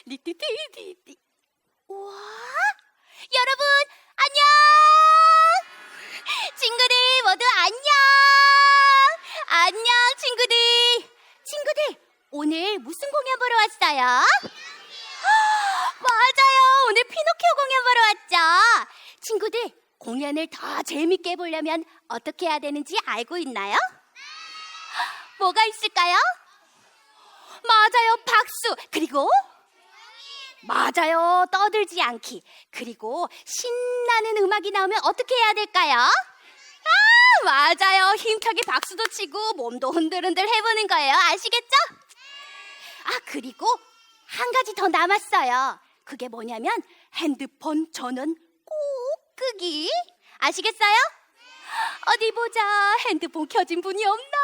리띠띠띠띠. 우와, 여러분 안녕. 친구들 모두 안녕. 안녕 친구들. 친구들 오늘 무슨 공연 보러 왔어요? 맞아요, 오늘 피노키오 공연 보러 왔죠. 친구들 공연을 더 재밌게 해보려면 어떻게 해야 되는지 알고 있나요? 뭐가 있을까요? 맞아요, 박수. 그리고 맞아요, 떠들지 않기. 그리고 신나는 음악이 나오면 어떻게 해야 될까요? 맞아요, 힘차게 박수도 치고 몸도 흔들흔들 해보는 거예요. 아시겠죠? 그리고 한 가지 더 남았어요. 그게 뭐냐면 핸드폰 전원 꼭 끄기. 아시겠어요? 어디 보자, 핸드폰 켜진 분이 없나?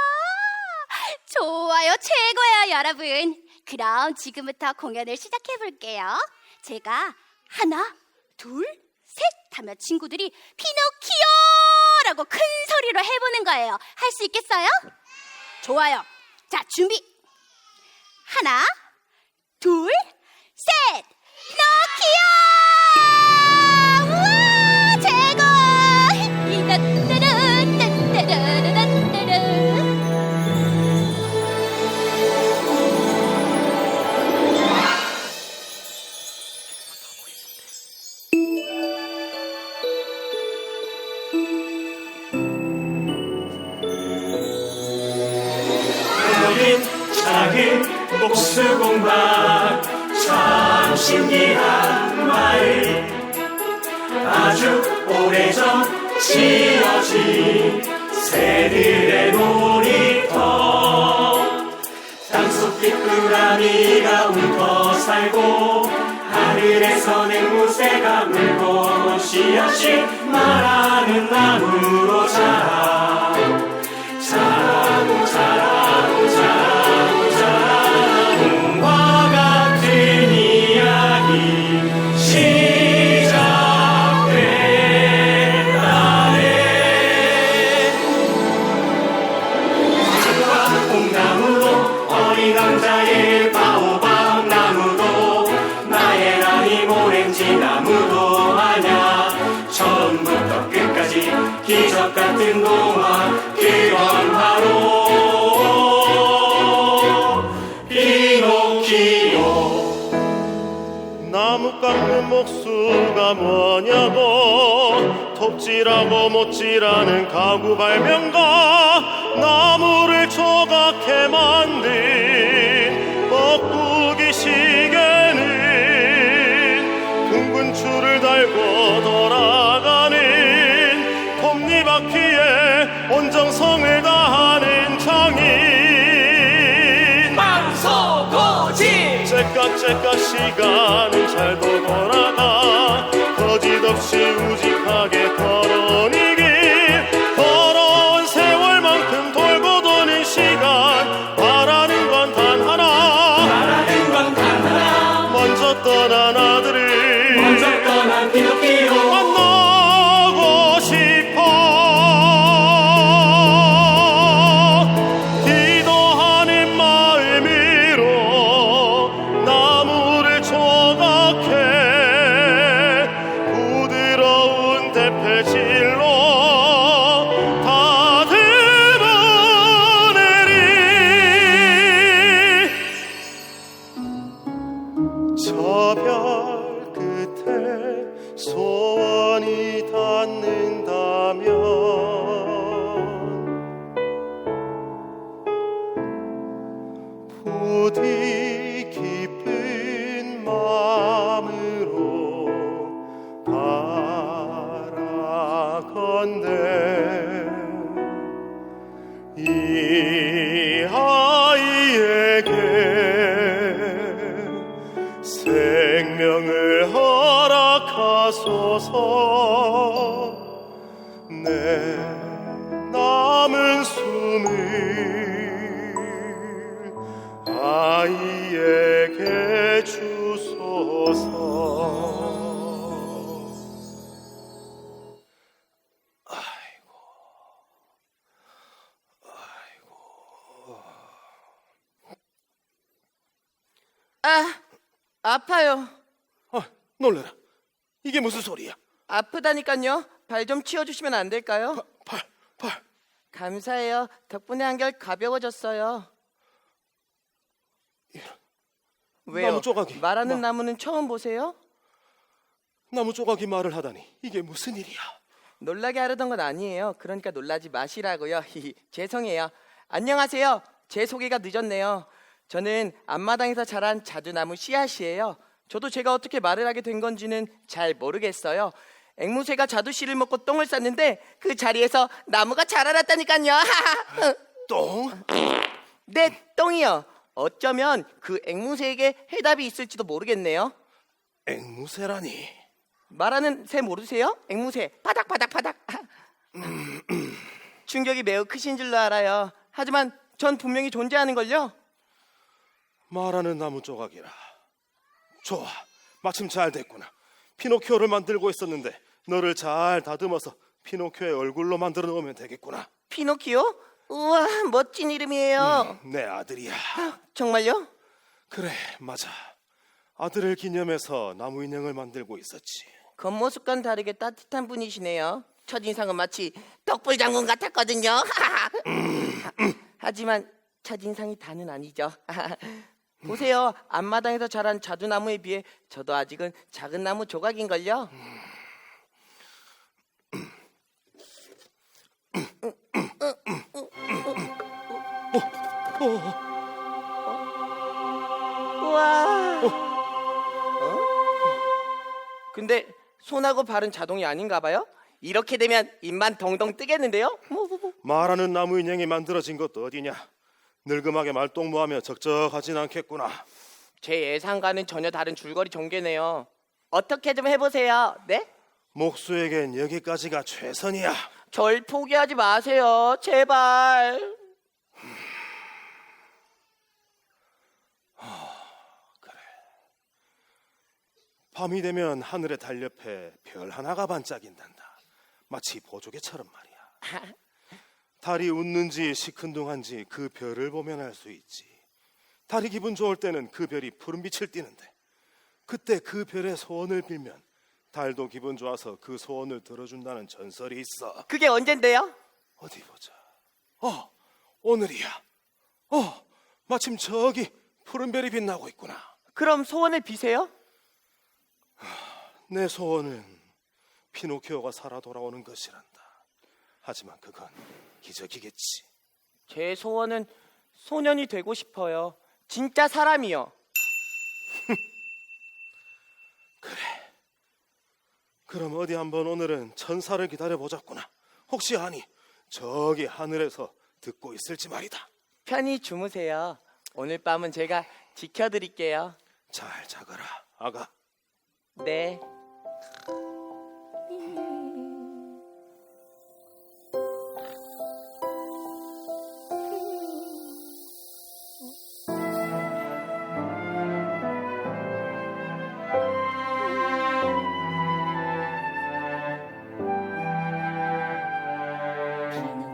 좋아요, 최고예요 여러분. 그럼 지금부터 공연을 시작해 볼게요. 제가 하나, 둘, 셋 하면 친구들이 피노키오라고 큰 소리로 해보는 거예요. 할 수 있겠어요? 좋아요. 자, 준비. 하나, 둘, 셋. 피노키오! 우와, 최고! 작은 목수공방 참 신기한 마을 아주 오래전 지어진 새들의 놀이터 땅속 뒷구라미가 울고 살고 하늘에서 앵무새가 울고 씨앗이 말하는 나무로 자라고 자라고 자라고 자라고 자라고 과 같은 이야기 시작됐다네. 나무와 콩나무도 어린 왕자의 바오밥 나무도 나의 나이 모랭지 나무도 아냐. 처음부터 끝까지 기적 같은 동화 그건 바로 피노키오. 나무 깎는 목수가 뭐냐고 톱질하고 못질하는 가구 발명가 나무를 조각해 만든 뻐꾸기 시계는 둥근 줄을 달고 돌아가는 톱니바퀴에 온 정성을 다하는 장인 빵서거지 째깍째깍 시간은 잘도 돌아가 거짓없이 우직하게 걸어온 이 길 더러운 세월만큼 돌고 도는 시간 바라는 건 단 하나 바라는 건 단 하나 먼저 떠난 아들을 먼저 떠난 피노키오 만나고 싶어 기도하는 마음으로 나무를 조각해 부드러운 대패 아파요. 놀래라. 이게 무슨 소리야? 아프다니까요. 발 좀 치워주시면 안 될까요? 팔. 감사해요. 덕분에 한결 가벼워졌어요. 왜요? 나무 조각이. 말하는 나무는 처음 보세요? 나무 조각이 말을 하다니 이게 무슨 일이야? 놀라게 하려던 건 아니에요. 그러니까 놀라지 마시라고요. 죄송해요. 안녕하세요. 제 소개가 늦었네요. 저는 앞마당에서 자란 자두나무 씨앗이에요. 저도 제가 어떻게 말을 하게 된 건지는 잘 모르겠어요. 앵무새가 자두씨를 먹고 똥을 쌌는데 그 자리에서 나무가 자라났다니까요. 똥? 네, 똥이요. 어쩌면 그 앵무새에게 해답이 있을지도 모르겠네요. 앵무새라니. 말하는 새 모르세요? 앵무새 바닥바닥바닥. 충격이 매우 크신 줄로 알아요. 하지만 전 분명히 존재하는걸요. 말하는 나무 조각이라. 좋아, 마침 잘 됐구나. 피노키오를 만들고 있었는데 너를 잘 다듬어서 피노키오의 얼굴로 만들어 놓으면 되겠구나. 피노키오? 우와, 멋진 이름이에요. 내 아들이야. 정말요? 그래, 맞아. 아들을 기념해서 나무 인형을 만들고 있었지. 겉모습과는 다르게 따뜻한 분이시네요. 첫인상은 마치 덕불 장군 같았거든요. 하지만 첫인상이 다는 아니죠. 보세요. 앞마당에서 자란 자두나무에 비해 저도 아직은 작은 나무 조각인걸요. 우와. 근데 손하고 발은 자동이 아닌가 봐요. 이렇게 되면 입만 덩덩 뜨겠는데요. 말하는 나무 인형이 만들어진 것도 어디냐. 늙음하게 말동무하며 적적하진 않겠구나. 제 예상과는 전혀 다른 줄거리 전개네요. 어떻게 좀 해보세요. 네? 목수에겐 여기까지가 최선이야. 절 포기하지 마세요. 제발. 밤이 되면 하늘에 달옆에 별 하나가 반짝인단다. 마치 보조개처럼 말이야. 달이 웃는지 시큰둥한지 그 별을 보면 알 수 있지. 달이 기분 좋을 때는 그 별이 푸른 빛을 띠는데 그때 그 별의 소원을 빌면 달도 기분 좋아서 그 소원을 들어준다는 전설이 있어. 그게 언젠데요? 어디 보자. 오늘이야. 마침 저기 푸른 별이 빛나고 있구나. 그럼 소원을 비세요? 내 소원은 피노키오가 살아 돌아오는 것이란다. 하지만 그건 기적이겠지. 제 소원은 소년이 되고 싶어요. 진짜 사람이요. 그래. 그럼 어디 한번 오늘은 천사를 기다려보자꾸나. 혹시 아니 저기 하늘에서 듣고 있을지 말이다. 편히 주무세요. 오늘 밤은 제가 지켜드릴게요. 잘 자거라 아가. 네.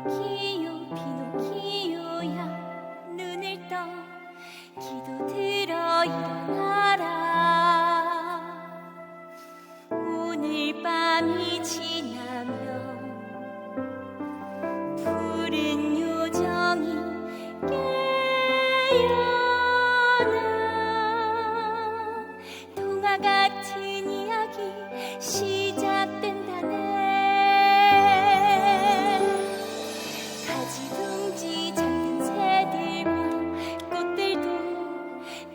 피노키오 피노키오야 눈을 떠 기도 들어 일어나라. 오늘 밤이 지나면 푸른 요정이 깨어나. 동화 같은 이야기 시작된다네. 가지둥지 작은 새들과 꽃들도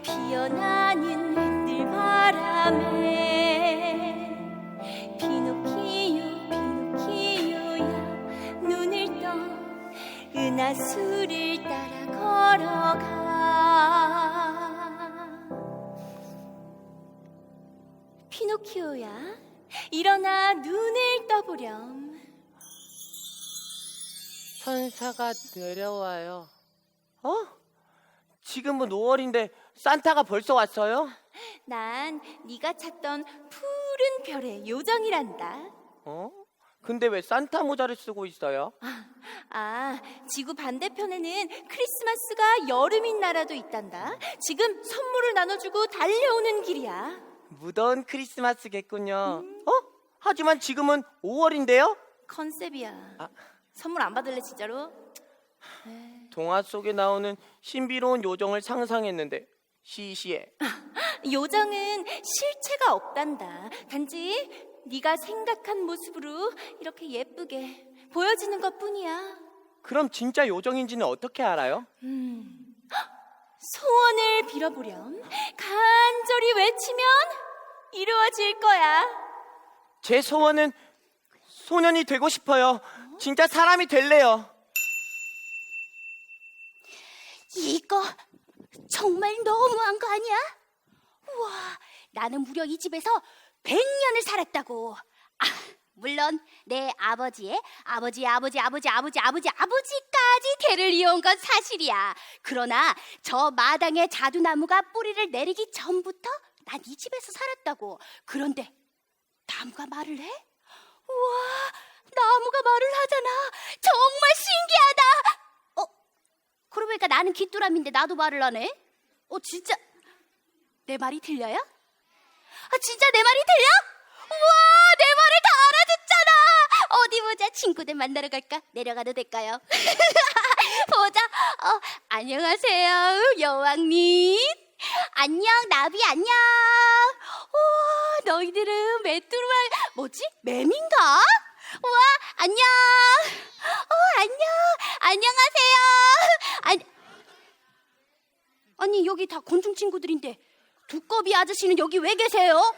피어나는 햇들 바람에 피노키오 피노키오야 눈을 떠 은하수를 따라 걸어가. 피노키오야 일어나 눈을 떠보렴. 천사가 내려와요. 지금은 5월인데 산타가 벌써 왔어요? 난 네가 찾던 푸른 별의 요정이란다. 근데 왜 산타 모자를 쓰고 있어요? 지구 반대편에는 크리스마스가 여름인 나라도 있단다. 지금 선물을 나눠주고 달려오는 길이야. 무더운 크리스마스겠군요. 하지만 지금은 5월인데요? 컨셉이야. 선물 안 받을래 진짜로? 동화 속에 나오는 신비로운 요정을 상상했는데 시시해. 요정은 실체가 없단다. 단지 네가 생각한 모습으로 이렇게 예쁘게 보여지는 것뿐이야. 그럼 진짜 요정인지는 어떻게 알아요? 소원을 빌어보렴. 간절히 외치면 이루어질 거야. 제 소원은 소년이 되고 싶어요. 진짜 사람이 될래요. 이거 정말 너무한 거 아니야? 우와, 나는 무려 이 집에서 100년을 살았다고. 물론 내 아버지의 아버지까지 대를 이어온 건 사실이야. 그러나 저 마당에 자두나무가 뿌리를 내리기 전부터 난 이 집에서 살았다고. 그런데 나무가 말을 해? 우와, 나무가 말을 하잖아. 정말 신기하다. 그러고 보니까 나는 귀뚜라미인데 나도 말을 하네. 진짜 내 말이 들려요? 진짜 내 말이 들려? 우와, 내 말을 다 알아듣잖아. 어디 보자. 친구들 만나러 갈까? 내려가도 될까요? 보자. 안녕하세요, 여왕님. 안녕, 나비 안녕. 우와, 너희들은 메뚜루말 뭐지? 뱀인가? 우와, 안녕. 안녕. 안녕하세요. 아니, 여기 다 곤충 친구들인데 두꺼비 아저씨는 여기 왜 계세요?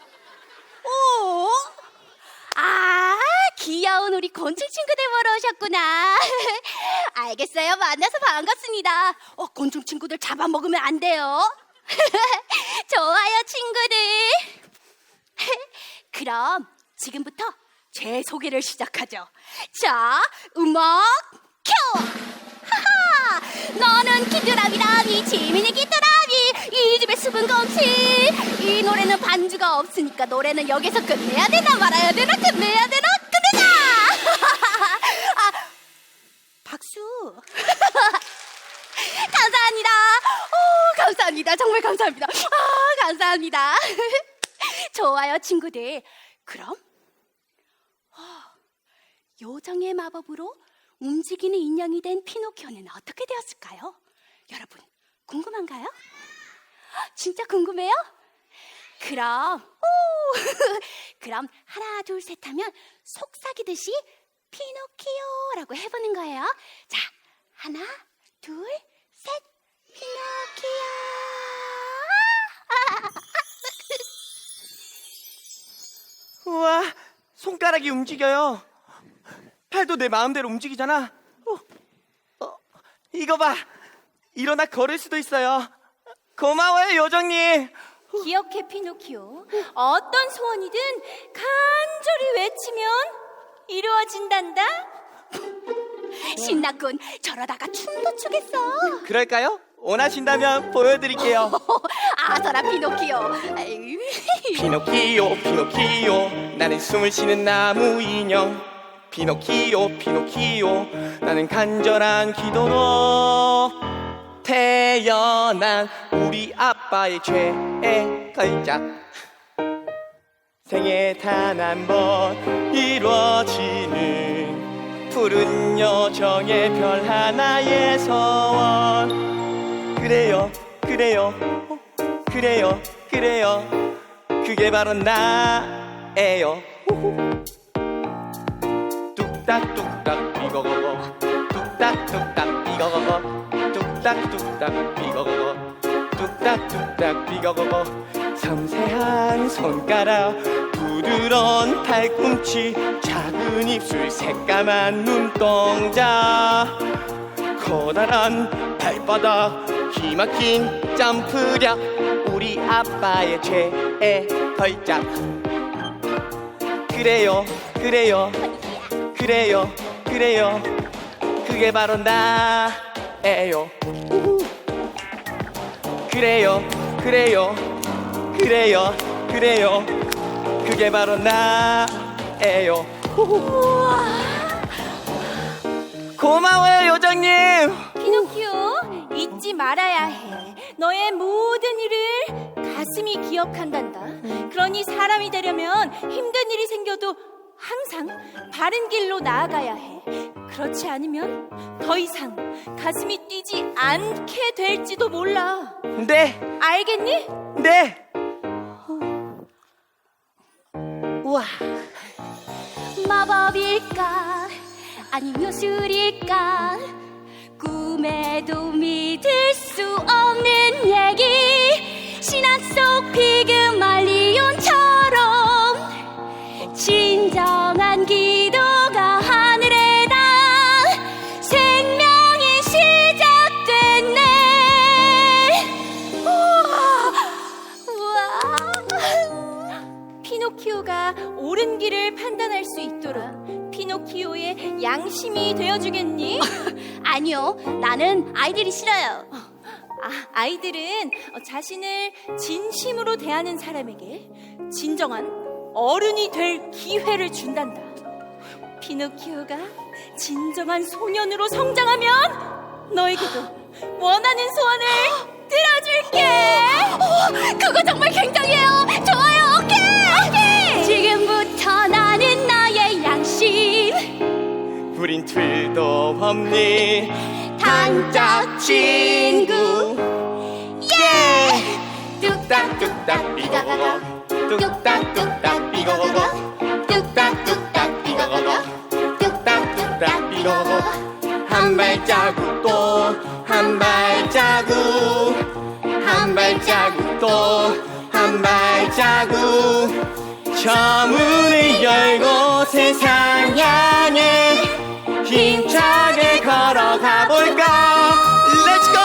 귀여운 우리 곤충 친구들 보러 오셨구나. 알겠어요. 만나서 반갑습니다. 곤충 친구들 잡아먹으면 안 돼요. 좋아요, 친구들. 그럼 지금부터 제 소개를 시작하죠. 자, 음악 켜! 하하! 너는 귀뚜라미라미, 재민이 귀뚜라미. 이 집에 수분 검시. 이 노래는 반주가 없으니까 노래는 여기서 끝내야 되나 말아야 되나, 끝내야 되나, 끝내자! 박수. 감사합니다. 감사합니다. 정말 감사합니다. 감사합니다. 좋아요, 친구들. 그럼 요정의 마법으로 움직이는 인형이 된 피노키오는 어떻게 되었을까요? 여러분, 궁금한가요? 진짜 궁금해요? 그럼 하나 둘 셋 하면 속삭이듯이 피노키오라고 해보는 거예요. 자, 하나 둘 셋, 피노키오. 우와, 손가락이 움직여요. 팔도 내 마음대로 움직이잖아. 이거 봐. 일어나 걸을 수도 있어요. 고마워요, 요정님. 기억해, 피노키오. 어떤 소원이든 간절히 외치면 이루어진단다. 신났군. 저러다가 춤도 추겠어. 그럴까요? 원하신다면 보여드릴게요. 아서라, 피노키오. 피노키오, 피노키오, 나는 숨을 쉬는 나무 인형. 피노키오, 피노키오, 나는 간절한 기도로 태어난 우리 아빠의 죄에 걸작. 생애 단 한 번 이루어지는 푸른 요정의 별 하나의 소원. 그래요, 그래요, 그래요, 그래요, 그게 바로 나예요. 뚝딱뚝딱 비거거거, 뚝딱뚝딱 비거거거, 뚝딱뚝딱 비거거거, 뚝딱뚝딱 비거거거. 섬세한 손가락, 부드러운 팔꿈치, 작은 입술, 새까만 눈동자, 커다란 발바닥, 기막힌 점프력, 우리 아빠의 죄에 걸작. 그래요, 그래요, 그래요, 그래요, 그게 바로 나예요. 그래요, 그래요, 그래요, 그래요, 그게 바로 나예요. 고마워요, 요정님. 피노키오, 잊지 말아야 해. 너의 모든 일을 가슴이 기억한단다. 그러니 사람이 되려면 힘든 일이 생겨도 항상 바른 길로 나아가야 해. 그렇지 않으면 더 이상 가슴이 뛰지 않게 될지도 몰라. 네, 알겠니? 네. 우와. 마법일까 아님 요술일까 꿈에도 믿을 수 없는 얘기 신화 속 피그말리온처럼 진정한 기도가 하늘에 닿아 생명이 시작됐네. 우와. 피노키오가 옳은 길을 판단할 수 있도록 피노키오의 양심이 되어주겠니? 아니요, 나는 아이들이 싫어요. 아이들은 자신을 진심으로 대하는 사람에게 진정한 어른이 될 기회를 준단다. 피노키오가 진정한 소년으로 성장하면 너에게도 원하는 소원을 들어줄게. 그거 정말 굉장해요. 좋아요. 오케이. 지금부터 나는 나의 양심 우린 틀도 없니 단짝 친구. 예. 뚝딱뚝딱 삐거거거 뚝딱뚝딱 삐거거거 뚝딱뚝딱 삐거거거 뚝딱뚝딱 삐거거거 한 발자국 또 한 발자국 한 발자국 또 한 발자국 저 문을 열고 세상 향해 힘차게 걸어가 볼까. 렛츠고.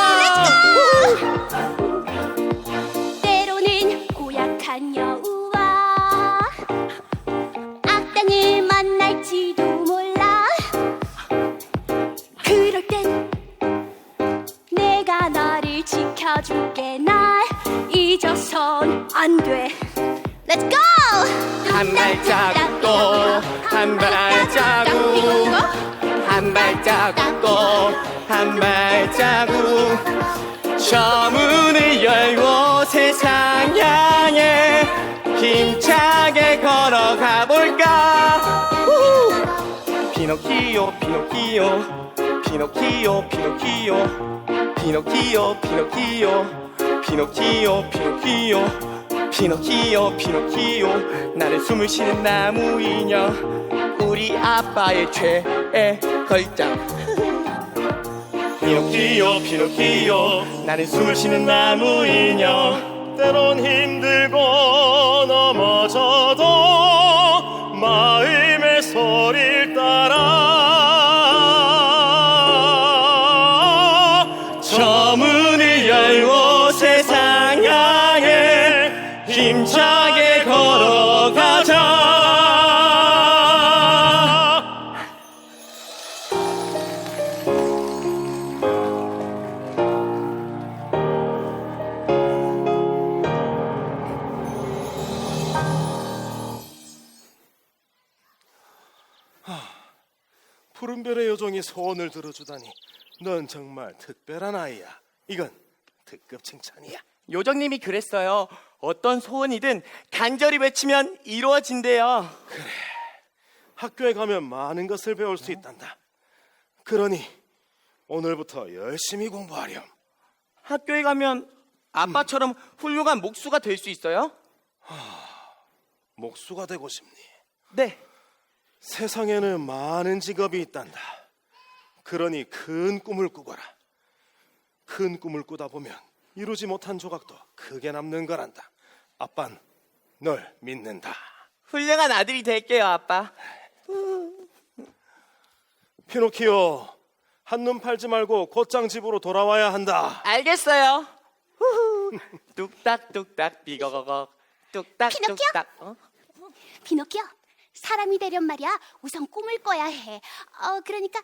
때로는 고약한 여우와 악당을 만날지도 몰라. 그럴 땐 내가 너를 지켜줄게. 날 잊어선 안 돼. Let's go! 한 발자국 또 한 발자국 한 발자국 또 한 발자국 저 문을 열고 세상 향해 힘차게 걸어가 볼까. 피노키오 피노키오 피노키오 피노키오 피노키오 피노키오 피노키오 피노키오 피노키오 피노키오 나는 숨을 쉬는 나무 인형 우리 아빠의 최애 걸작. 피노키오 피노키오 나는 숨을 쉬는 나무 인형 때론 힘들고 넘어져도 마음의 소리를 따라 저 문을 열고 세상 향해 힘차게 걸어가자. 푸른별의 요정이 소원을 들어주다니 넌 정말 특별한 아이야. 이건 특급 칭찬이야. 요정님이 그랬어요. 어떤 소원이든 간절히 외치면 이루어진대요. 학교에 가면 많은 것을 배울 수 있단다. 그러니 오늘부터 열심히 공부하렴. 학교에 가면 아빠처럼 훌륭한 목수가 될 수 있어요? 목수가 되고 싶니? 네. 세상에는 많은 직업이 있단다. 그러니 큰 꿈을 꾸거라. 큰 꿈을 꾸다 보면 이루지 못한 조각도 크게 남는 거란다. 아빤 널 믿는다. 훌륭한 아들이 될게요, 아빠. 피노키오, 한눈 팔지 말고 곧장 집으로 돌아와야 한다. 알겠어요. 뚝딱뚝딱 삐거거거 뚝딱뚝딱. 피노키오, 사람이 되련 말이야 우선 꿈을 꿔야 해. 그러니까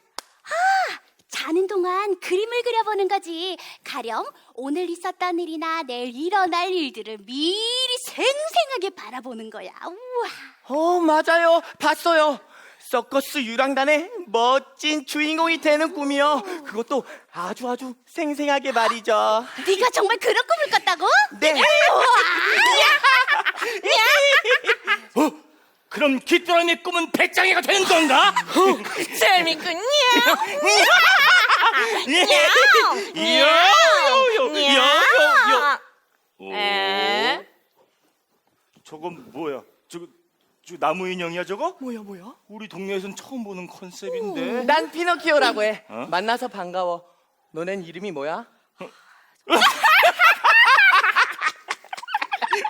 자는 동안 그림을 그려보는 거지. 가령 오늘 있었던 일이나 내일 일어날 일들을 미리 생생하게 바라보는 거야. 우와. 맞아요. 봤어요. 서커스 유랑단의 멋진 주인공이 되는 꿈이요. 그것도 아주 생생하게 말이죠. 네가 정말 그런 꿈을 꿨다고? 네. 그럼 귀뚜라미 꿈은 배짱이가 되는 건가? 재밌군요. 에? 저건 뭐야? 저 나무 인형이야 저거? 뭐야? 우리 동네에선 처음 보는 컨셉인데. 난 피노키오라고 해. 어? 만나서 반가워. 너넨 이름이 뭐야?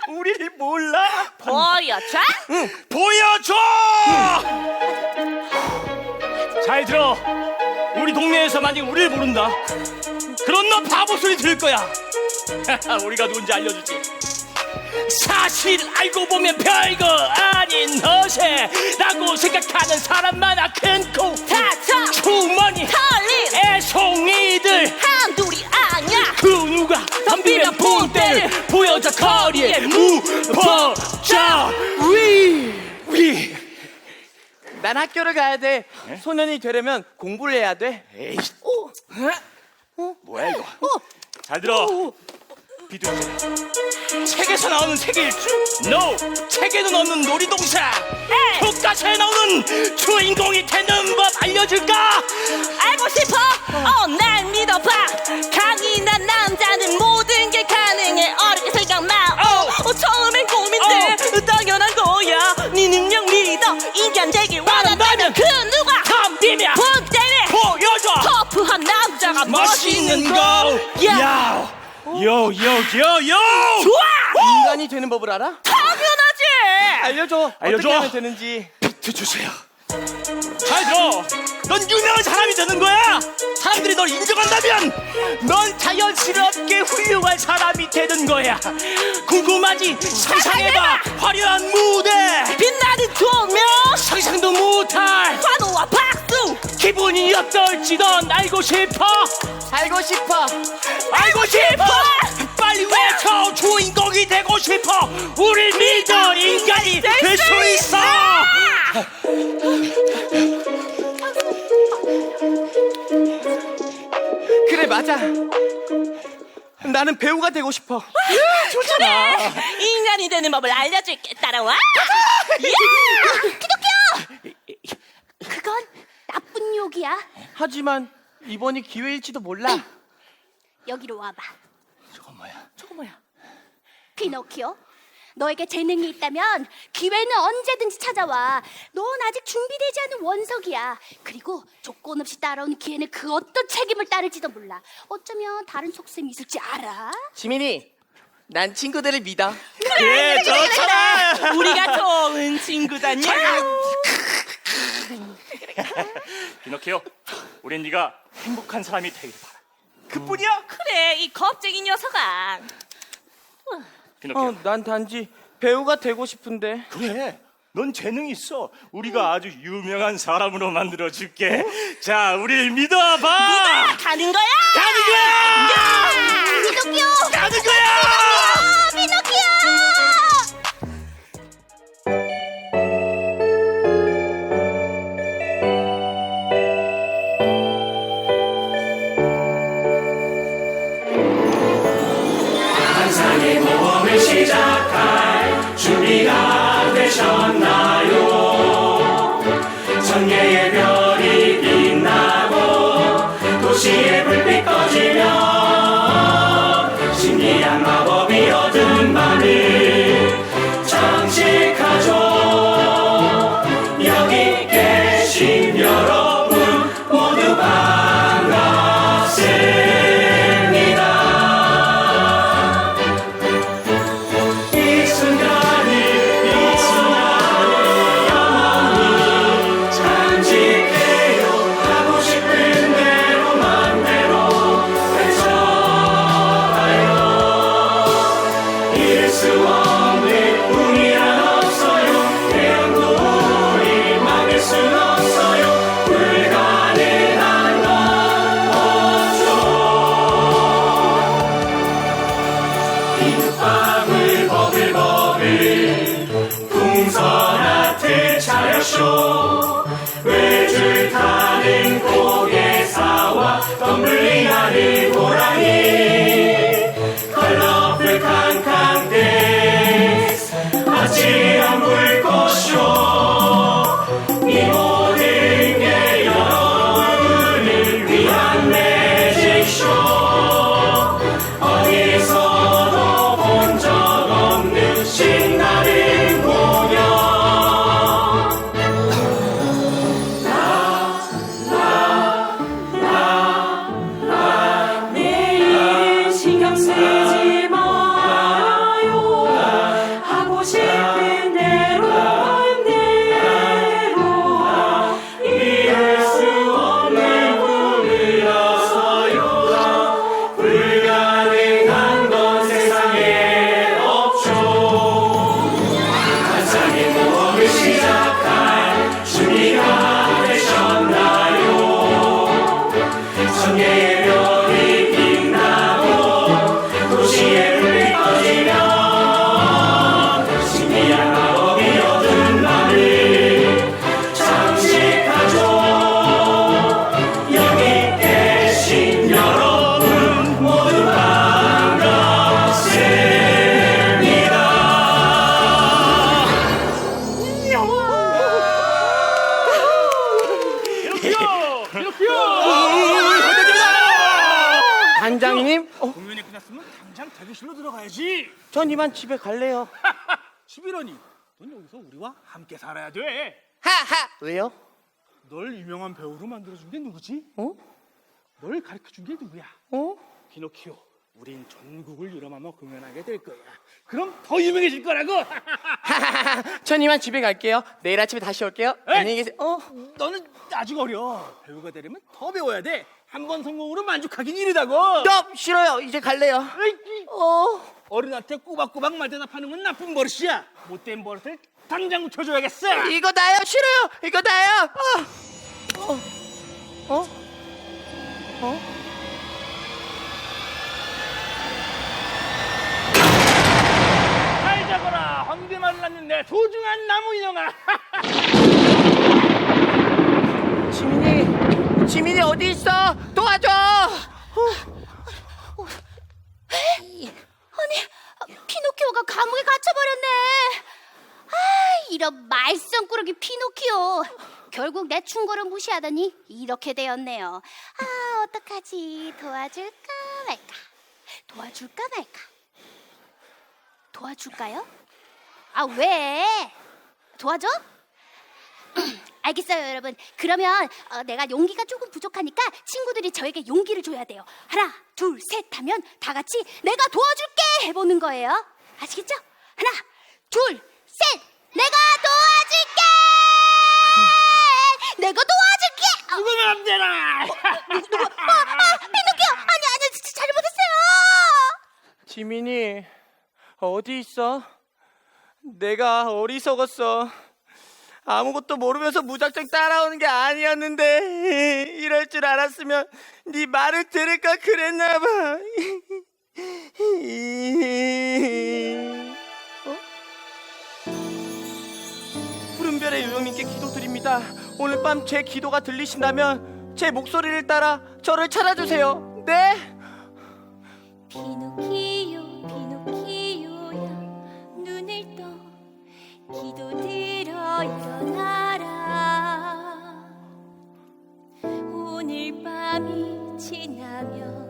우리를 몰라? 보여줘? 보여줘! 잘 들어. 우리 동네에서 만약 우리를 모른다. 그럼 너 바보 소리 들을 거야. 우리가 누군지 알려주지. 사실 알고 보면 별거 아닌 허세라고 생각하는 사람 많아. 큰코 다쳐 주머니 털린 애송이들 한둘이 아냐. 그 누가 덤비면 본때를 보여줘. 거리에 무퍼져 위. 난 학교를 가야 돼. 소년이 되려면 공부를 해야 돼. 에이, 뭐야 이거? 잘 들어. 비둘기. 책에서 나오는 세계일주. No. 책에는 없는 놀이동산. 교과서에 나오는 주인공이 되는 법 알려줄까? 알고 싶어? 날 믿어봐. 강인한 남자는 모든 게 가능해. 어렵게 생각마. 처음엔 고민돼. 당연한 거야. 네 능력 믿어. 인간 되길 원한다면 그 누가 덤비면 본때를 보여줘. 터프한 남자가 멋있는 거. 야. 요요요요. 좋아. 인간이 되는 법을 알아? 당연하지. 알려줘. 알려줘. 어떻게 하면 되는지. 비트 주세요. 잘 들어. 넌 유명한 사람이 되는 거야. 사람들이 널 인정한다면 넌 자연스럽게 훌륭한 사람이 되는 거야. 궁금하지? 상상해봐. 화려한 무대. 빛나는 조명. 상상도 못할 환호와 박수. 기분이 어떨지 넌 알고 싶어? 알고 싶어. 알고 싶어? 빨리 외쳐. 주인공이 되고 싶어. 우릴 믿어. 인간이 될 수 있어. 그래, 맞아. 나는 배우가 되고 싶어. 그래. 인간이 되는 법을 알려줄게. 따라와. 그건 나쁜 욕이야. 하지만 이번이 기회일지도 몰라. 여기로 와봐. 저건 뭐야? 피노키오, 너에게 재능이 있다면 기회는 언제든지 찾아와. 넌 아직 준비되지 않은 원석이야. 그리고 조건 없이 따라오는 기회는 그 어떤 책임을 따를지도 몰라. 어쩌면 다른 속셈이 있을지 알아? 지민이, 난 친구들을 믿어. 그래 좋잖아. 우리가 좋은 친구다냐. 피노키오, 우린 네가 행복한 사람이 되길 바라. 그뿐이야. 그래, 이 겁쟁이 녀석아. 피노키오. 난 단지 배우가 되고 싶은데. 그래. 넌 재능 있어. 우리가 아주 유명한 사람으로 만들어 줄게. 자, 우리를 믿어봐. 가는 거야. 가는 거야. 피노키오! 가는 거야. 피노키오! 환상의 모험을 시작할 준비가 되셨나요? 전개의 별이 빛나고 도시의 불빛 꺼지면 신기한 마법이 얻은 밤을 장식하죠. 여기 계신 여러분 모두 반갑습니다. 이 순간을 영원히 간직해요. 하고 싶은 대로 맘대로 외쳐봐요. 이룰 수 없는 꿈이란 없어요. 태양도 우리 막을 순 없어요. 불가능한 건 없죠. 빗방울 버블버블 풍선 아트 차려쇼 단장님? 공연이 끝났으면 당장 대기실로 들어가야지. 전 이만 집에 갈래요. 11원이. 넌 여기서 우리와 함께 살아야 돼. 하하. 왜요? 널 유명한 배우로 만들어준 게 누구지? 어? 널 가르쳐준 게 누구야? 어? 피노키오. 우린 전국을 유람하며 공연하게 될 거야. 그럼 더 유명해질 거라고. 전 이만 집에 갈게요. 내일 아침에 다시 올게요. 에이! 안녕히 계세요. 너는 아직 어려. 배우가 되려면 더 배워야 돼. 한 번 성공으로 만족하긴 이르다고. 싫어요. 이제 갈래요. 어른한테 꼬박꼬박 말 대답하는 건 나쁜 버릇이야. 못된 버릇을 당장 고쳐줘야겠어. 이거 나요. 싫어요. 이거 나요. 잘 자거라. 황금알을 낳는 내 소중한 나무 인형아. 지민이 어디 있어? 도와줘. 아니, 피노키오가 감옥에 갇혀버렸네. 아, 이런 말썽꾸러기 피노키오. 결국 내 충고를 무시하더니 이렇게 되었네요. 아, 어떡하지? 도와줄까 말까? 도와줄까 말까? 도와줄까요? 아, 왜? 도와줘? 알겠어요, 여러분. 그러면 내가 용기가 조금 부족하니까 친구들이 저에게 용기를 줘야 돼요. 하나, 둘, 셋 하면 다 같이 내가 도와줄게 해보는 거예요. 아시겠죠? 하나, 둘, 셋! 내가 도와줄게! 내가 도와줄게! 누구면 안 되나? 피노키오! 아니, 잘못했어요! 지민이 어디 있어? 내가 어리석었어. 아무것도 모르면서 무작정 따라오는 게 아니었는데 이럴 줄 알았으면 네 말을 들을까 그랬나 봐. 푸른별의 요정님께 기도드립니다. 오늘 밤 제 기도가 들리신다면 제 목소리를 따라 저를 찾아주세요. 네? 피노키오 피노키오야 눈을 떠 기도들어 일어나라. 오늘 밤이 지나면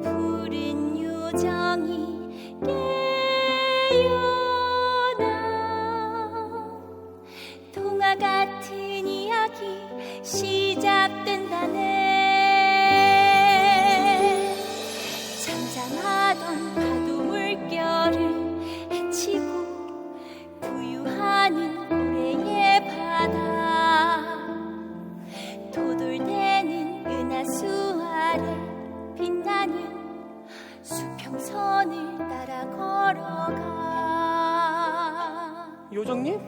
푸른 요정이 깨어나. 동화 같은 이야기 시작된다네. 잠잠하던 파도 물결을 헤치고 부유하는 고래의 바다. 도돌대는 은하수 아래 빛나는 수평선을 따라 걸어가. 요정님?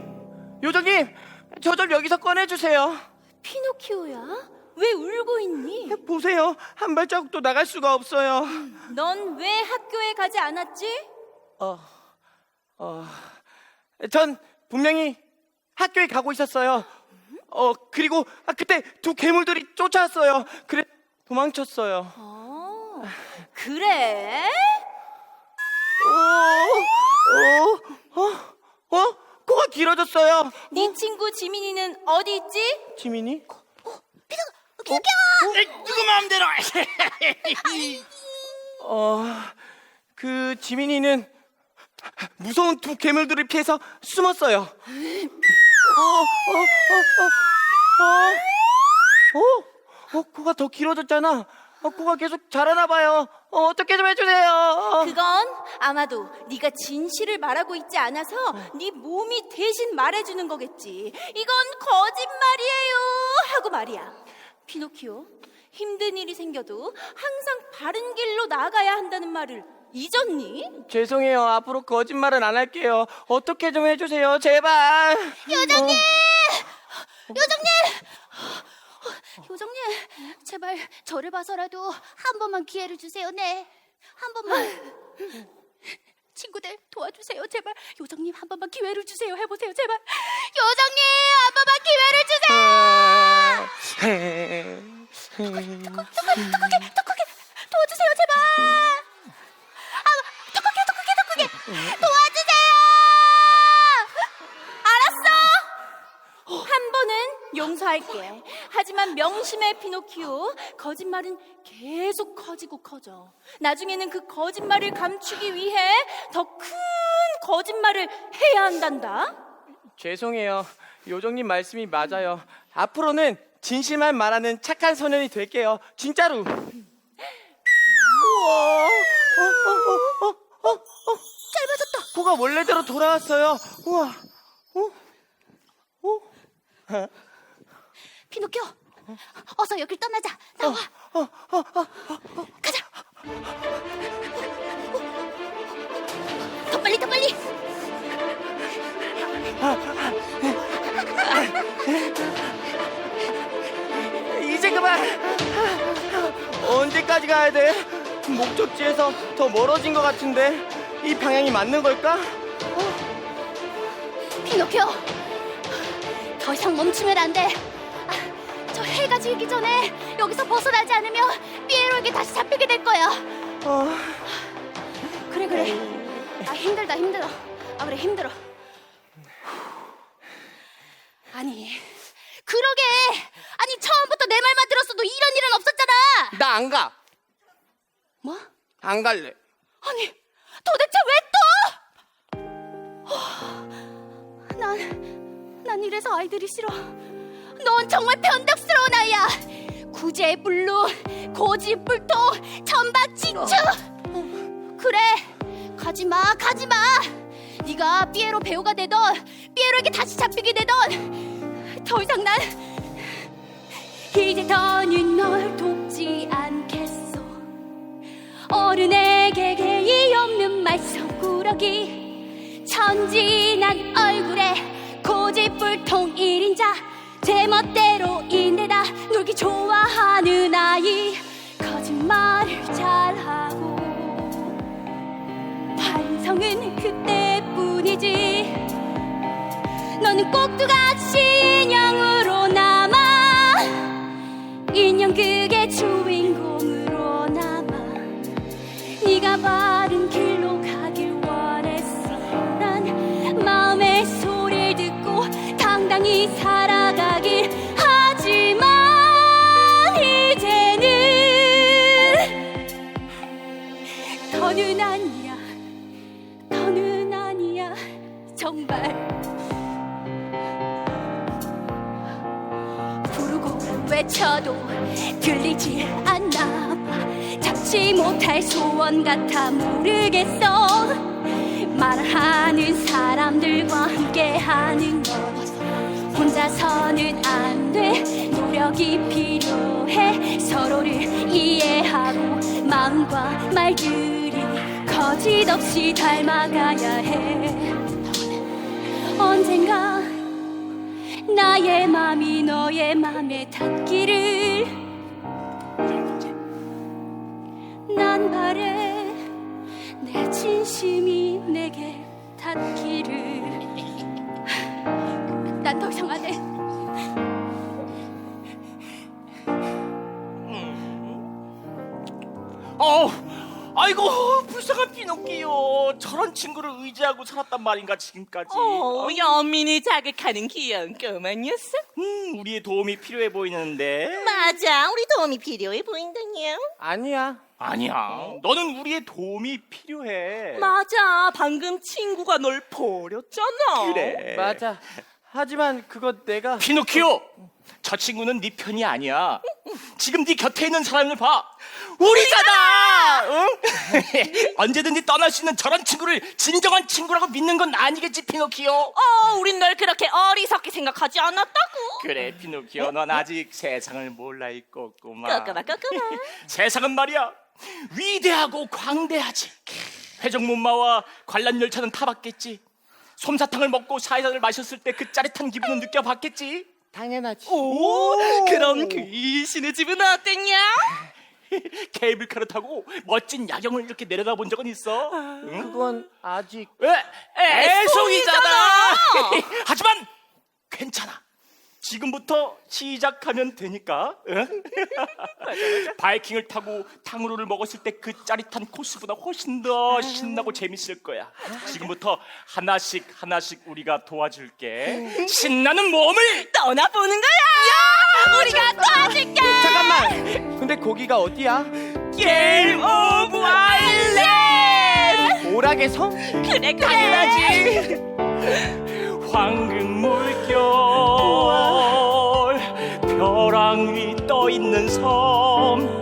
요정님! 저 좀 여기서 꺼내주세요. 피노키오야? 왜 울고 있니? 보세요. 한 발자국도 나갈 수가 없어요. 넌 왜 학교에 가지 않았지? 전 분명히 학교에 가고 있었어요. 그리고 그때 두 괴물들이 쫓아왔어요. 그래 도망쳤어요. 그래? 코가 길어졌어요. 네 친구 지민이는 어디 있지? 지민이? 누구 마음대로. 그 지민이는 무서운 두 괴물들을 피해서 숨었어요. 코가 더 길어졌잖아. 코가 계속 자라나 봐요. 어떻게 좀 해주세요. 그건 아마도 네가 진실을 말하고 있지 않아서 네 몸이 대신 말해주는 거겠지. 이건 거짓말이에요 하고 말이야. 피노키오, 힘든 일이 생겨도 항상 바른 길로 나가야 한다는 말을 잊었니? 죄송해요. 앞으로 거짓말은 안 할게요. 어떻게 좀 해주세요. 제발. 요정님! 요정님, 제발 저를 봐서라도 한 번만 기회를 주세요. 네, 한 번만. 친구들 도와주세요. 제발 요정님 한 번만 기회를 주세요. 해보세요. 제발 요정님 한 번만 기회를 주세요. 더 크게 도와주세요. 제발. 더 크게 도와주세요. 알았어. 한 번은 용서할게. 하지만 명심해 피노키오. 거짓말은 계속 커지고 커져. 나중에는 그 거짓말을 감추기 위해 더 큰 거짓말을 해야 한단다. 죄송해요. 요정님 말씀이 맞아요. 앞으로는 진실만 말하는 착한 소년이 될게요. 진짜로. 우와. 짧아졌다. 코가 원래대로 돌아왔어요. 우와. 피노키오, 어서 여길 떠나자. 나와. 가자. 더 빨리, 더 빨리. 이제 그만. 언제까지 가야 돼? 목적지에서 더 멀어진 것 같은데 이 방향이 맞는 걸까? 피노키오, 더 이상 멈추면 안 돼. 저 해가 지기 전에 여기서 벗어나지 않으면 피에로에게 다시 잡히게 될 거야. 그래. 힘들다. 그래, 힘들어. 아니, 그러게. 아니, 처음부터 내 말만 들었어도 이런 일은 없었잖아. 나 안 가. 뭐? 안 갈래. 아니, 도대체 왜 또? 난 이래서 아이들이 싫어. 넌 정말 변덕스러운 아이야. 구제불능, 고집불통, 천박지추. 그래, 가지마. 네가 피에로 배우가 되던, 피에로에게 다시 잡히게 되던, 더 이상 난 이제 더는 널 돕지 않겠어. 어른에게 예의 없는 말썽꾸러기, 천진한 얼굴에 고집불통 1인자, 제멋대로인데다 놀기 좋아하는 아이. 거짓말을 잘하고 반성은 그때뿐이지. 너는 꼭두각시 인형으로 남아, 인형극의 주인공으로 남아. 네가 바른 길로 가길 원했어. 난 마음의 소리를 듣고 당당히 살아가길. 하지만 이제는 더는 아니야 정말. 부르고 외쳐도 들리지 않나 봐. 잡지 못할 소원 같아 모르겠어. 말하는 사람들과 함께하는 것 혼자서는 안 돼. 노력이 필요해. 서로를 이해하고 마음과 말들이 거짓없이 닮아가야 해. 언젠가 나의 맘이 너의 맘에 닿기를 난 바래. 내 진심이 내게 닿기를. 난 더 이상 안 해. 아이고 불쌍한 피노키오. 저런 친구를 의지하고 살았단 말인가 지금까지. 연민을 자극하는 귀여운 꼬마 녀석. 우리의 도움이 필요해 보이는데. 맞아, 우리 도움이 필요해 보인다냐. 아니야. 아니야, 너는 우리의 도움이 필요해. 맞아, 방금 친구가 널 버렸잖아. 그래. 맞아. 하지만 그거 내가. 피노키오, 저 친구는 네 편이 아니야. 지금 네 곁에 있는 사람을 봐. 우리잖아. 응? 언제든지 떠날 수 있는 저런 친구를 진정한 친구라고 믿는 건 아니겠지, 피노키오. 우린 널 그렇게 어리석게 생각하지 않았다고. 그래, 피노키오, 넌 아직 세상을 몰라 있겠구만. 꼬꼬마. 세상은 말이야, 위대하고 광대하지. 회전문마와 관람 열차는 타봤겠지. 솜사탕을 먹고 사이다를 마셨을 때 그 짜릿한 기분은 느껴봤겠지. 당연하지. 그럼 귀신의 집은 어땠냐? 케이블카를 타고 멋진 야경을 이렇게 내려다본 적은 있어? 응? 그건 아직. 애송이잖아. 하지만 괜찮아. 지금부터 시작하면 되니까. 응? 바이킹을 타고 탕후루를 먹었을 때 그 짜릿한 코스보다 훨씬 더 신나고 재밌을 거야. 지금부터 하나씩 우리가 도와줄게. 신나는 모험을 떠나보는 거야. 우리가 도와줄게. 잠깐만. 근데 거기가 어디야? 게임 오브 아일랜드. 오락의 섬? 그래 당연하지. 황금 물결 벼랑 위 떠 있는 섬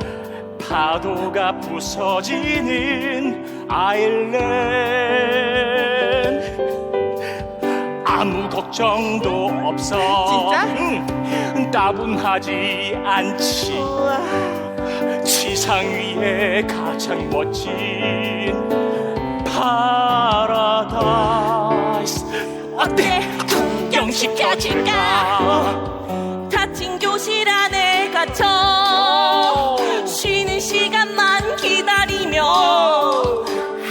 파도가 부서지는 아일랜드 아무 걱정도 없어. 진짜? 응, 따분하지 않지. 지상 위에 가장 멋진 파라다이스. 어때? 구경시켜줄까? 닫힌 교실 안에 갇혀 쉬는 시간만 기다리며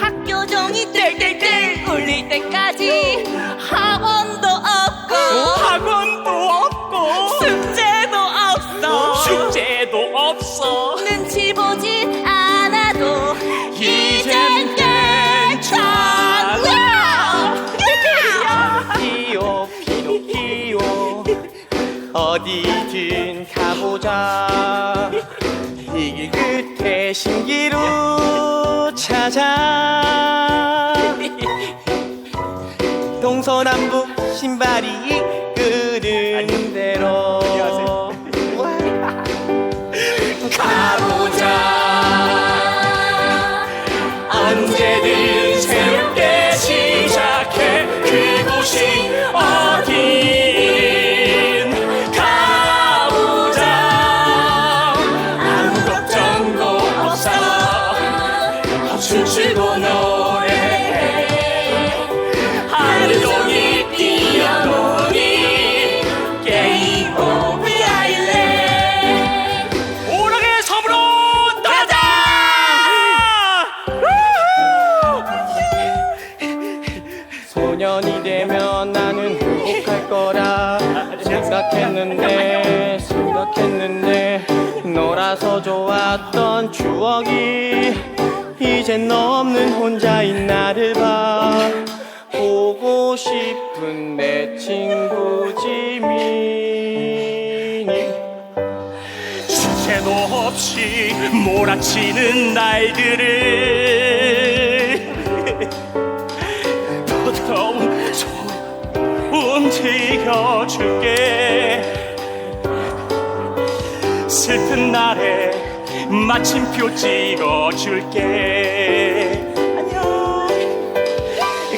학교 종이 뜰뜰뜰 울릴 때까지 학원도 없고 학원도 없고 숙제도 없어. 숙제도 없어. 눈치 보지 않아도 이젠 괜찮아. 피오 피노키오 어디든 가보자. 이 길 끝에 신기루 찾아. 동서남북 신발이 이끄는 대로 가보자. 언제든 새롭게 시작해. 그곳이 어딘 가보자. 아무 걱정도 없어. 춤추고 노래해. 하루 종일 뛰어놀이 게임 오브 아일랜드. 오락의 섬으로 떠나자. 소년이 되면 나는 행복할 거라 생각했는데 너라서 좋았던 추억이 이젠 너 없는 혼자인 나를 봐. 보고 싶은 내 친구 지민이. 주제도 없이 몰아치는 날들을 부드러운 손 움직여줄게. 슬픈 날에 마침표 찍어줄게. 안녕.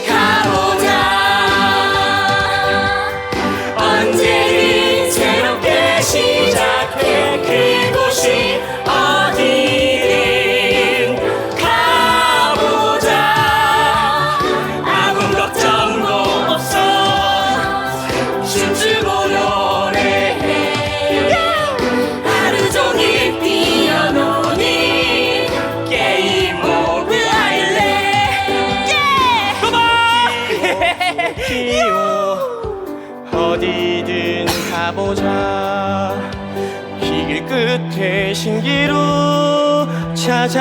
가보자. 언제든 새롭게 시작해. 그곳이 어디든 가보자. 아무 걱정도 없어. 춤추고 노래해. 하루 종일 뛰어노니 게임 오브 아일랜드. 기호 어디든 가보자. 이 길 끝에 신기루 찾아.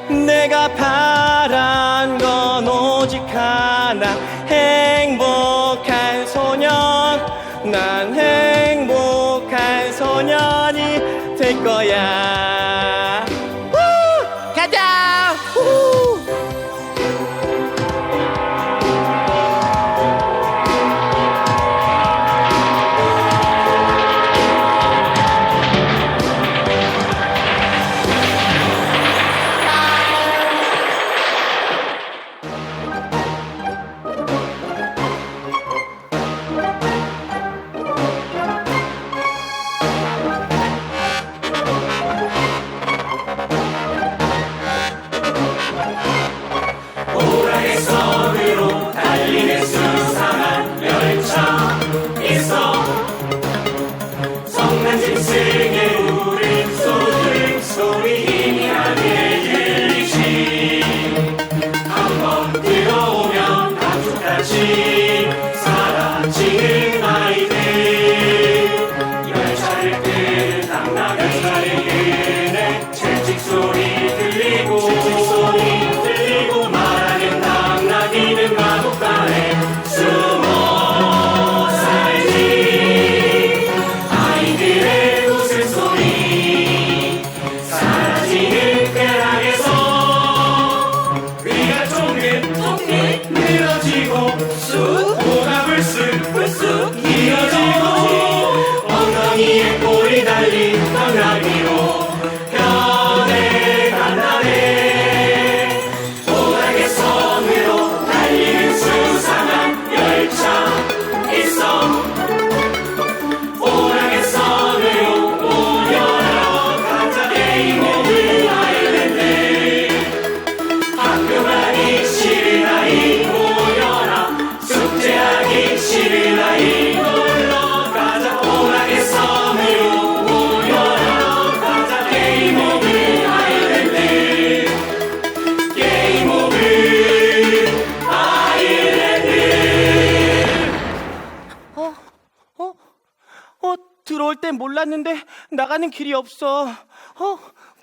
내가 바란 건 오직 하나. 행복한 소년. 난 행복한 소년이 될 거야. 우! 가자. 우! 갔는데 나가는 길이 없어.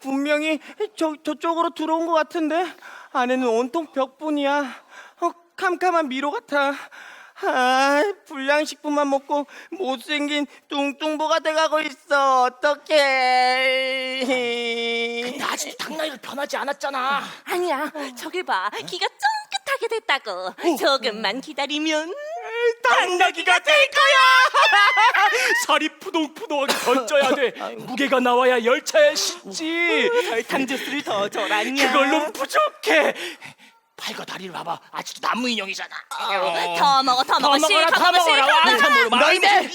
분명히 저쪽으로 들어온 것 같은데 안에는 온통 벽뿐이야. 캄캄한 미로 같아. 불량식품만 먹고 못생긴 뚱뚱보가 돼가고 있어. 어떡해. 근데 아직도 당나귀가 변하지 않았잖아. 아니야, 저기 봐. 기가 쫑긋하게 됐다고. 조금만 기다리면 당나귀가 될 거야. 살이 푸동푸동하게 던져야 돼. 무게가 나와야 열차에 싣지. 설탕주스를 더 줘라냐. 그걸로 부족해. 팔과 다리를 봐봐. 아직도 나무 인형이잖아. 더 먹어, 더 먹어. 실컷 더 먹어, 먹어라. 실컷 먹어. 왕창 먹어. 너희들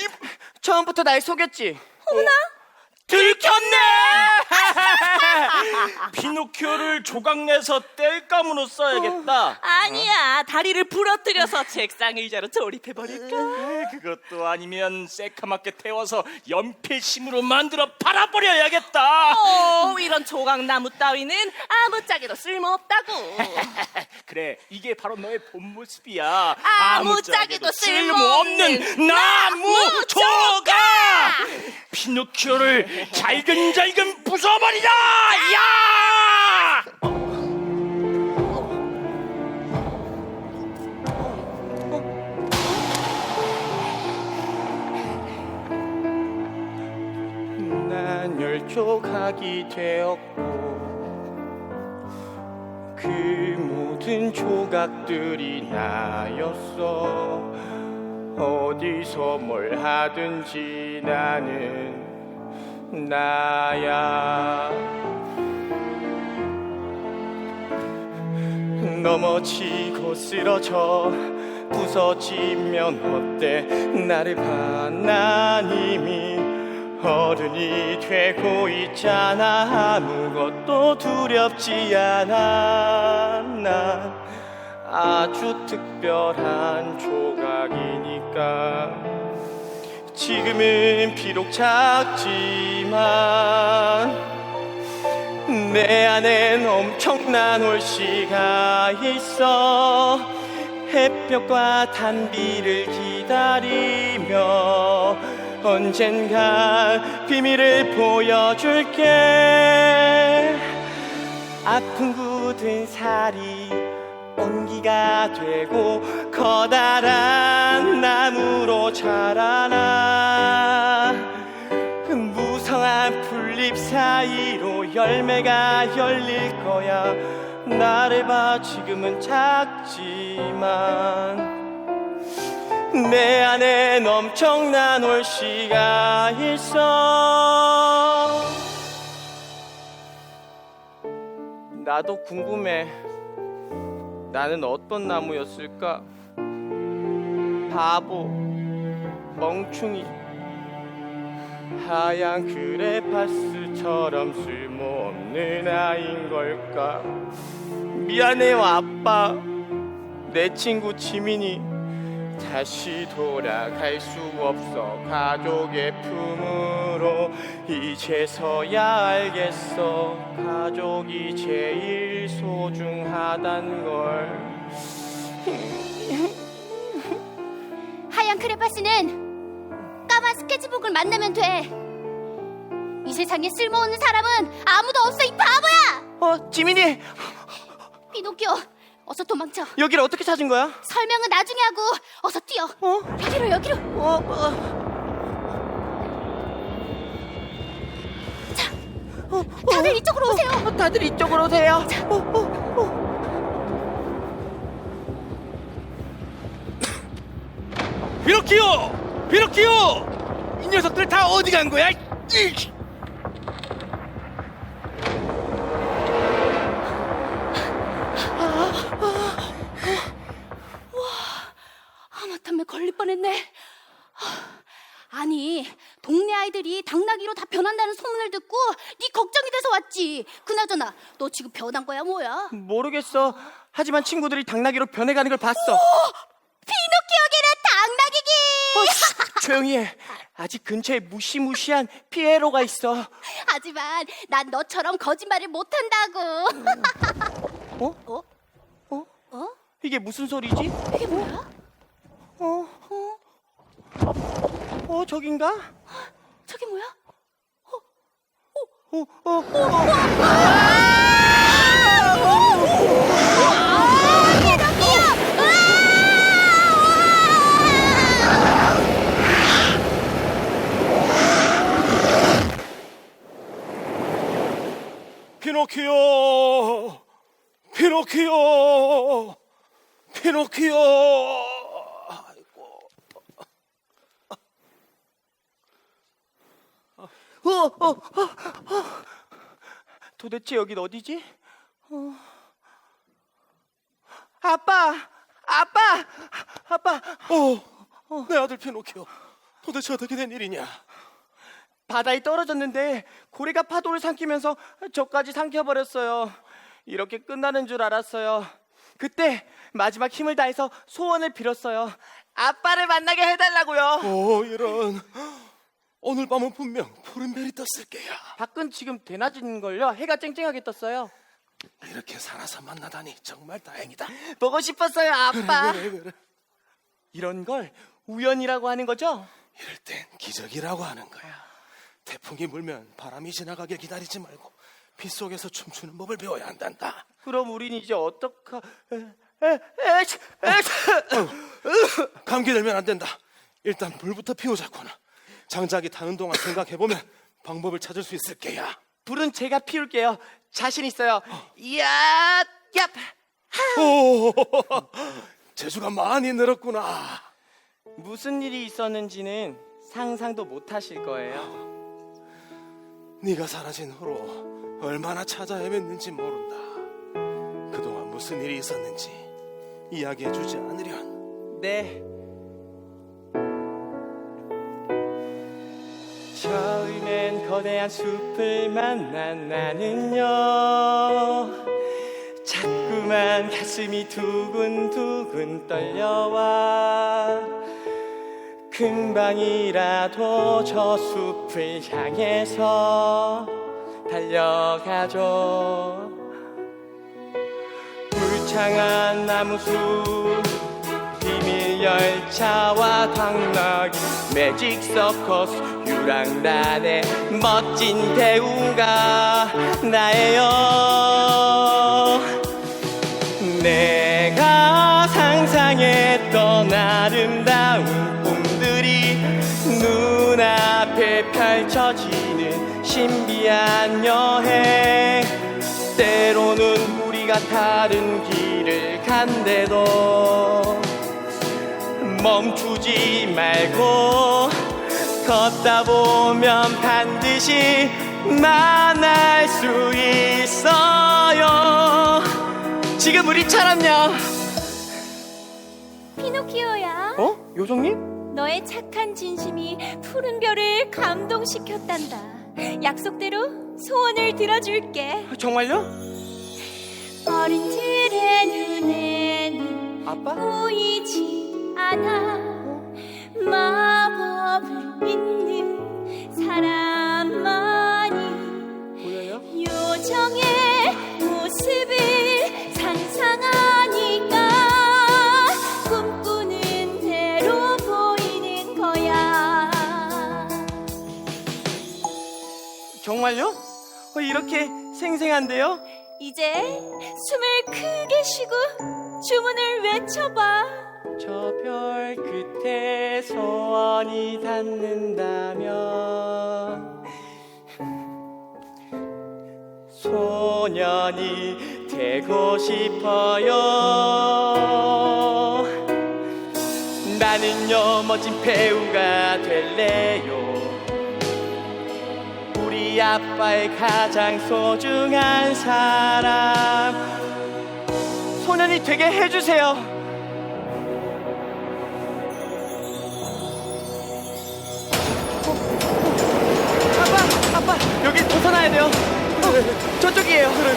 처음부터 날 속였지? 들켰네. 피노키오를 조각내서 땔감으로 써야겠다. 아니야, 다리를 부러뜨려서 책상 의자로 조립해버릴까? 그것도 아니면 새카맣게 태워서 연필심으로 만들어 팔아버려야겠다. 이런 조각나무 따위는 아무짝에도 쓸모없다고. 그래, 이게 바로 너의 본 모습이야. 아무짝에도 쓸모없는 나무 조각. 피노키오를 잘근잘근 부숴버리자. 야! 난 열조각이 되었고 그 모든 조각들이 나였어. 어디서 뭘 하든지 나는 나야. 넘어지고 쓰러져 부서지면 어때. 나를 봐, 난 이미 어른이 되고 있잖아. 아무것도 두렵지 않아. 난 아주 특별한 조각이니까. 지금은 비록 작지만 내 안엔 엄청난 올시가 있어. 햇볕과 단비를 기다리며 언젠가 비밀을 보여줄게. 아픈 굳은 살이 온기가 되고 커다란 나무로 자라나. 무성한 풀잎 사이로 열매가 열릴 거야. 나를 봐, 지금은 작지만 내 안엔 엄청난 올시가 있어. 나도 궁금해. 나는 어떤 나무였을까? 바보, 멍충이, 하얀 그레파스처럼 쓸모없는 아인 걸까? 미안해요, 아빠. 내 친구 지민이 다시 돌아갈 수 없어. 가족의 품으로 이제서야 알겠어. 가족이 제일 소중하단 걸. 하얀 크레파스는 까만 스케치북을 만나면 돼. 이 세상에 쓸모없는 사람은 아무도 없어, 이 바보야! 지민이, 피노키오, 어서 도망쳐. 여기를 어떻게 찾은 거야? 설명은 나중에 하고 어서 뛰어. 여기로, 여기로. 다들 이쪽으로 오세요. 다들 이쪽으로 오세요. 피노키오! 피노키오! 이 녀석들 다 어디 간 거야? 하마터면 걸릴 뻔했네. 아니, 동네 아이들이 당나귀로 다 변한다는 소문을 듣고 네 걱정이 돼서 왔지. 그나저나 너 지금 변한 거야, 뭐야? 모르겠어. 하지만 친구들이 당나귀로 변해가는 걸 봤어. 피노키오게는 당나귀기! 조용히 해. 아직 근처에 무시무시한 피에로가 있어. 하지만 난 너처럼 거짓말을 못한다고. 이게 무슨 소리지? 이게 뭐야? 저긴가? 저게 뭐야? 피노키오, 피노키오, 피노키오. 아이고. 도대체 여긴 어디지? 아빠! 아빠! 아빠! 내 아들 피노키오. 도대체 어떻게 된 일이냐? 바다에 떨어졌는데 고래가 파도를 삼키면서 저까지 삼켜버렸어요. 이렇게 끝나는 줄 알았어요. 그때 마지막 힘을 다해서 소원을 빌었어요. 아빠를 만나게 해달라고요. 이런. 오늘 밤은 분명 푸른 별이 떴을 게야. 밖은 지금 대낮인걸요. 해가 쨍쨍하게 떴어요. 이렇게 살아서 만나다니 정말 다행이다. 보고 싶었어요, 아빠. 그래. 이런 걸 우연이라고 하는 거죠? 이럴 땐 기적이라고 하는 거야. 태풍이 불면 바람이 지나가길 기다리지 말고 빗속에서 춤추는 법을 배워야 한단다. 그럼 우린 이제 어떡하... 감기 들면 안 된다. 일단 불부터 피우자꾸나. 장작이 타는 동안 생각해보면 방법을 찾을 수 있을 게야. 불은 제가 피울게요. 자신 있어요. 이야, 얍! 오, 재주가 많이 늘었구나. 무슨 일이 있었는지는 상상도 못 하실 거예요. 네가 사라진 후로 얼마나 찾아 헤맸는지 모른다. 그동안 무슨 일이 있었는지 이야기해주지 않으련. 네. 처음엔 거대한 숲을 만난 나는요, 자꾸만 가슴이 두근두근 떨려와 금방이라도 저 숲을 향해서 달려가죠. 울창한 나무숲, 비밀 열차와 당나귀, 매직 서커스, 유랑단의 멋진 배우가 나예요. 내가 상상했던 아름다운 꿈들이 눈앞에 펼쳐지는 신비한 여행. 때로는 우리가 다른 길을 간대도 멈추지 말고 걷다 보면 반드시 만날 수 있어요. 지금 우리처럼요. 피노키오야, 요정님? 너의 착한 진심이 푸른 별을 감동시켰단다. 약속대로 소원을 들어줄게. 정말요? 어린들의 눈에는 아빠? 보이지 않아. 마법을 믿는 사람만이 보여요? 요정의 모습을 상상하니까 꿈꾸는 대로 보이는 거야. 정말요? 이렇게 생생한데요? 이제 숨을 크게 쉬고 주문을 외쳐봐. 저 별 끝에 소원이 닿는다면 소년이 되고 싶어요. 나는요 멋진 배우가 될래요. 우리 아빠의 가장 소중한 사람 소년이 되게 해주세요. 아빠, 여기 벗어나야 돼요. 저쪽이에요. 그래.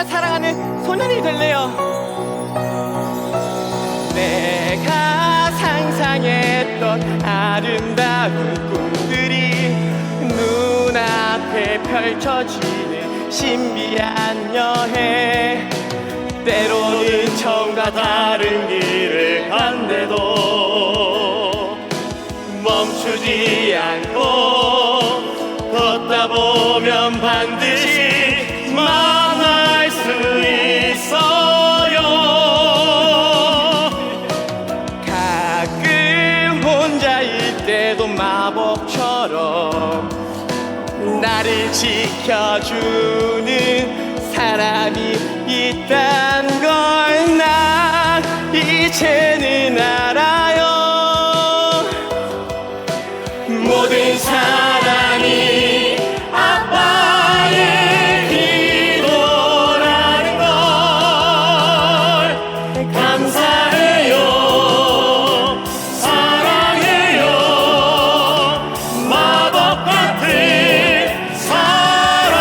정말 사랑하는 소년이 될래요. 내가 상상했던 아름다운 꿈들이 눈앞에 펼쳐지는 신비한 여행. 때로는 처음과 다른 길을 간대도 멈추지 않고 걷다 보면 반드시 만날 수 있어요. 가끔 혼자일 때도 마법처럼 나를 지켜주는 사람이 있단 걸 난 이제는 알아요. 모든 사람이 아빠의 기도라는 걸 감사해요. 사랑해요. 마법 같은 사랑.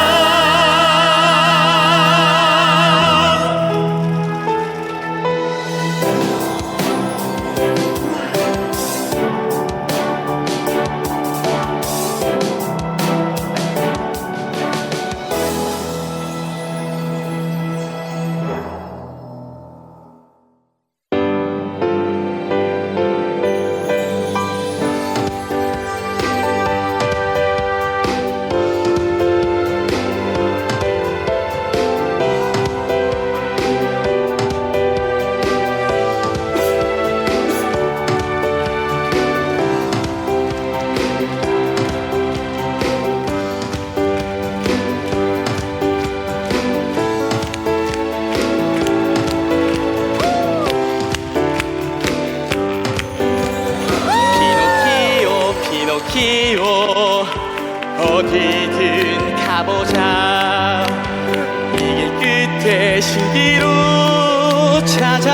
피노키오 어디든 가보자. 이 길 끝에 신기루 찾아.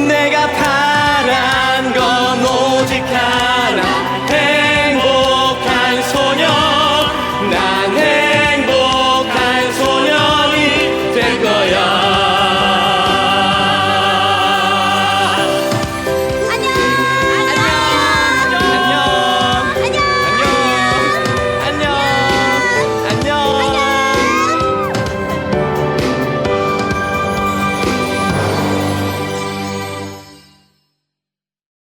내가 바란 건 오직 하나, 행복한 소년. 난 행복한 소년이 될 거야.